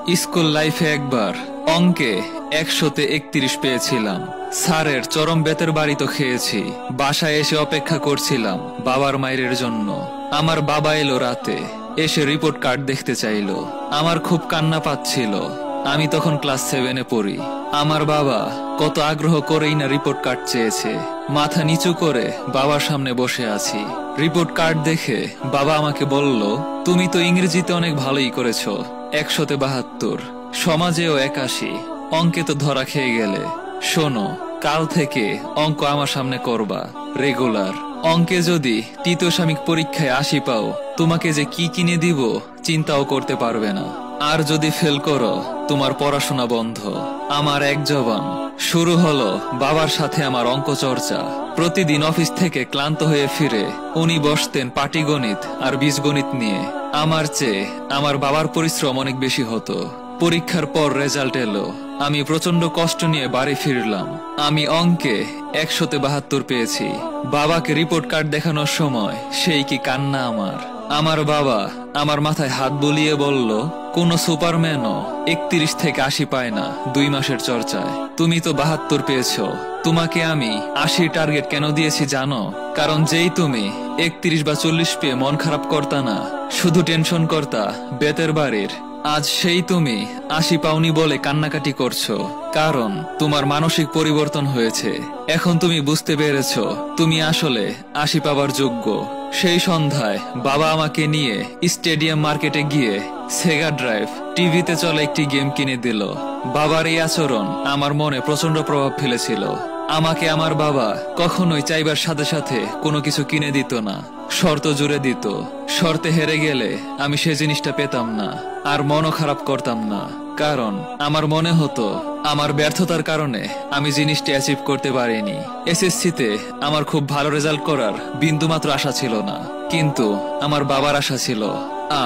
School লাইফে একবার অঙ্কে 100-31 পেয়েছিলাম। স্যারের চরম বেতের বাড়ি তো খেয়েছি। বাসায় এসে অপেক্ষা করছিলাম বাবার মায়ের জন্য। আমার বাবা এলো রাতে, এসে রিপোর্ট কার্ড দেখতে চাইলো। আমার খুব কান্না পাচ্ছিল। আমি তখন ক্লাস 7-এ পড়ি। আমার বাবা কত আগ্রহ করেই না রিপোর্ট কার্ড চেয়েছে। মাথা নিচু করে বাবার সামনে বসে আছি। রিপোর্ট কার্ড দেখে বাবা আমাকে বলল, তুমি তো ইংরেজিতে অনেক ভালোই করেছো, 172, সমাজেও 81, অঙ্কে তো ধরা খেয়ে গেলে। শোনো, কাল থেকে অঙ্ক আমার সামনে করবা রেগুলার। অঙ্কে যদি তৃতীয় সাময়িক পরীক্ষায় 80 পাও, তোমাকে যে কি কিনে দিব চিন্তাও করতে পারবে না। আর যদি ফেল করো, তোমার পড়াশোনা বন্ধ। আমার এক জবান শুরু হলো বাবার সাথে আমার অঙ্ক চর্চা। প্রতিদিন অফিস থেকে ক্লান্ত হয়ে ফিরে উনি বসতেন পাটিগণিত আর বীজগণিত নিয়ে। আমার চেয়ে আমার বাবার পরিশ্রম অনেক বেশি হতো। পরীক্ষার পর রেজাল্ট এলো। আমি প্রচন্ড কষ্ট নিয়ে বাড়ি ফিরলাম। আমি অঙ্কে 172 পেয়েছি। বাবাকে রিপোর্ট কার্ড দেখানোর সময় সেই কি কান্না আমার। আমার বাবা আমার মাথায় হাত বুলিয়ে বলল, কোন সুপারম্যানও 31 থেকে 80 পায় না 2 মাসের চর্চায়। তুমি তো 72 পেয়েছো। তোমাকে আমি 80 টার্গেট কেন দিয়েছি জানো? কারণ যেই তুমি 31 বা 40 পেয়ে মন খারাপ করতা না, শুধু টেনশন করতা বেতের বাড়ির, আজ সেই তুমি 80 পাওনি বলে কান্নাকাটি করছো। কারণ তোমার মানসিক পরিবর্তন হয়েছে। এখন তুমি বুঝতে পেরেছো তুমি আসলে 80 পাবার যোগ্য। সেই সন্ধ্যায় বাবা আমাকে নিয়ে স্টেডিয়াম মার্কেটে গিয়ে সেগা ড্রাইভ টিভিতে চলে একটি গেম কিনে দিল। বাবার এই আচরণ আমার মনে প্রচন্ড প্রভাব ফেলেছিল। আমাকে আমার বাবা কখনোই চাইবার সাথে সাথে কোনো কিছু কিনে দিত না, শর্ত জুড়ে দিত। শর্তে হেরে গেলে আমি সে জিনিসটা পেতাম না, আর মনও খারাপ করতাম না। কারণ আমার মনে হতো আমার ব্যর্থতার কারণে আমি জিনিসটি অ্যাচিভ করতে পারিনি। এসএসসিতে আমার খুব ভালো রেজাল্ট করার বিন্দুমাত্র আশা ছিল না, কিন্তু আমার বাবার আশা ছিল।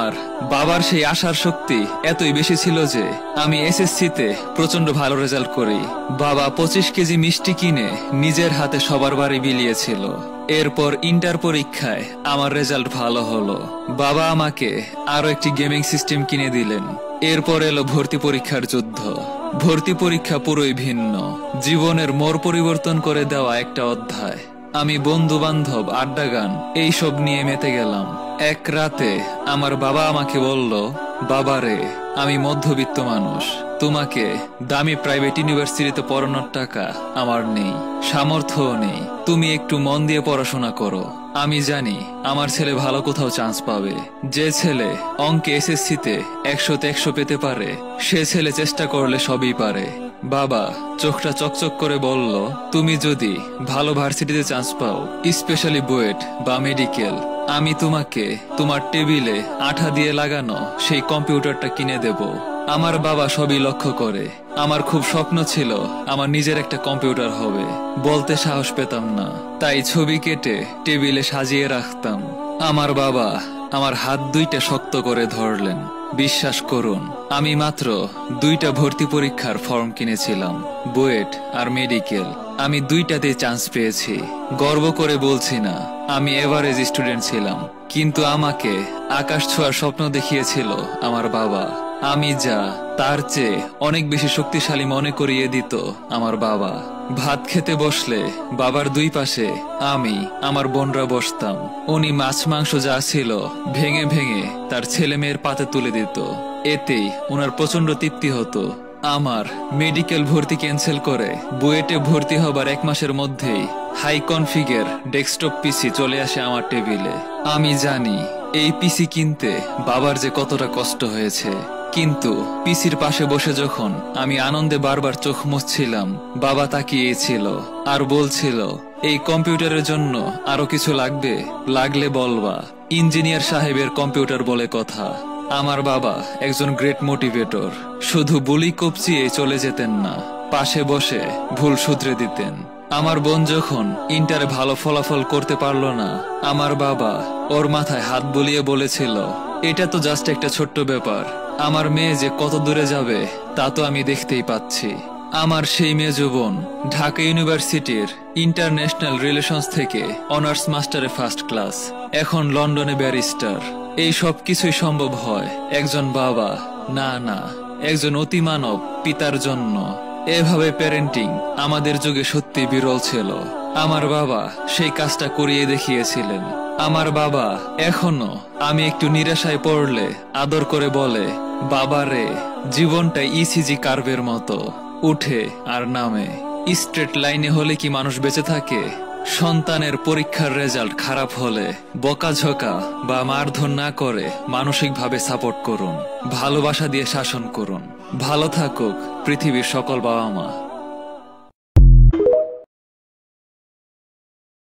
আর বাবার সেই আশার শক্তি এতই বেশি ছিল যে আমি এসএসসিতে প্রচন্ড ভালো রেজাল্ট করি। বাবা 25 কেজি মিষ্টি কিনে নিজের হাতে সবার বাড়ি বিলিয়েছিল। এরপর ইন্টার পরীক্ষায় আমার রেজাল্ট ভালো হলো। বাবা আমাকে আরো একটি গেমিং সিস্টেম কিনে দিলেন। এরপর এলো ভর্তি পরীক্ষার যুদ্ধ। ভর্তি পরীক্ষা পুরোই ভিন্ন, জীবনের মোড় পরিবর্তন করে দেওয়া একটা অধ্যায়। আমি বন্ধু বান্ধব, আড্ডা গান এইসব নিয়ে মেতে গেলাম। এক রাতে আমার বাবা আমাকে বলল, বাবারে, আমি মধ্যবিত্ত মানুষ, তোমাকে দামি প্রাইভেট ইউনিভার্সিটিতে পড়ানোর টাকা আমার নেই, সামর্থ্যও নেই। তুমি একটু মন দিয়ে পড়াশোনা করো। আমি জানি আমার ছেলে ভালো কোথাও চান্স পাবে। যে ছেলে অঙ্কে এসএসসিতে 100-তে 100 পেতে পারে, সে ছেলে চেষ্টা করলে সবই পারে। বাবা চোখটা চকচক করে বলল, তুমি যদি ভালো ভার্সিটিতে চান্স পাও, স্পেশালি বুয়েট বা মেডিকেল, আমি তোমাকে তোমার টেবিলে আঠা দিয়ে লাগানো সেই কম্পিউটারটা কিনে দেব। আমার বাবা সবই লক্ষ্য করে। আমার খুব স্বপ্ন ছিল আমার নিজের একটা কম্পিউটার হবে। বলতে সাহস পেতাম না, তাই ছবি কেটে টেবিলে সাজিয়ে রাখতাম। আমার বাবা আমার হাত দুইটা শক্ত করে ধরলেন। বিশ্বাস করুন, আমি মাত্র 2টা ভর্তি পরীক্ষার ফর্ম কিনেছিলাম, বুয়েট আর মেডিকেল। আমি 2টাতেই চান্স পেয়েছি। গর্ব করে বলছি না আমি এভারেজ স্টুডেন্ট ছিলাম, কিন্তু আমাকে আকাশ ছোঁয়ার স্বপ্ন দেখিয়েছিল আমার বাবা। আমি যা তার চেয়ে অনেক বেশি শক্তিশালী মনে করিয়ে দিত আমার বাবা। ভাত খেতে বসলে বাবার দুই পাশে আমি, আমার বোনরা বসতাম। উনি মাছ মাংস যা ছিল ভেঙে ভেঙে তার ছেলে মেয়ের পাতে তুলে দিত। এতেই ওনার প্রচন্ড তৃপ্তি হতো। আমার মেডিকেল ভর্তি ক্যান্সেল করে বুয়েটে ভর্তি হবার 1 মাসের মধ্যেই হাই কনফিগার ডেস্কটপ পিসি চলে আসে আমার টেবিলে। আমি জানি এই পিসি কিনতে বাবার যে কতটা কষ্ট হয়েছে, কিন্তু পিসির পাশে বসে যখন আমি আনন্দে বারবার চোখ মুছছিলাম, বাবা তাকিয়েছিল আর বলছিল, এই কম্পিউটারের জন্য আরো কিছু লাগবে, লাগলে বলবা, ইঞ্জিনিয়ার সাহেবের কম্পিউটার বলে কথা। আমার বাবা একজন গ্রেট মোটিভেটর। শুধু বুলি কপচিয়ে চলে যেতেন না, পাশে বসে ভুল শুধরে দিতেন। আমার বোন যখন ইন্টারে ভালো ফলাফল করতে পারলো না, আমার বাবা ওর মাথায় হাত বুলিয়ে বলেছিল, এটা তো জাস্ট একটা ছোট্ট ব্যাপার, আমার মেয়ে যে কত দূরে যাবে তা তো আমি দেখতেই পাচ্ছি। আমার সেই মেজো বোন ঢাকা ইউনিভার্সিটির ইন্টারন্যাশনাল রিলেশনস থেকে অনার্স মাস্টারে ফার্স্ট ক্লাস, এখন লন্ডনে ব্যারিস্টার। এই সব কিছুই সম্ভব হয় একজন বাবা, না একজন অতিমানব পিতার জন্য। এভাবে প্যারেন্টিং আমাদের যুগে সত্যি বিরল ছিল। আমার বাবা সেই কাজটা করিয়ে দেখিয়েছিলেন। আমার বাবা এখনো আমি একটু নিরাশায় পড়লে আদর করে বলে, বাবা রে, জীবনটা ইসিজি কার্ভের মতো, উঠে আর নামে। স্ট্রেট লাইনে হলে কি মানুষ বেঁচে থাকে? সন্তানের পরীক্ষার রেজাল্ট খারাপ হলে বকাঝকা বা মারধর না করে মানসিকভাবে সাপোর্ট করুন, ভালোবাসা দিয়ে শাসন করুন। ভালো থাকুক পৃথিবীর সকল বাবা মা।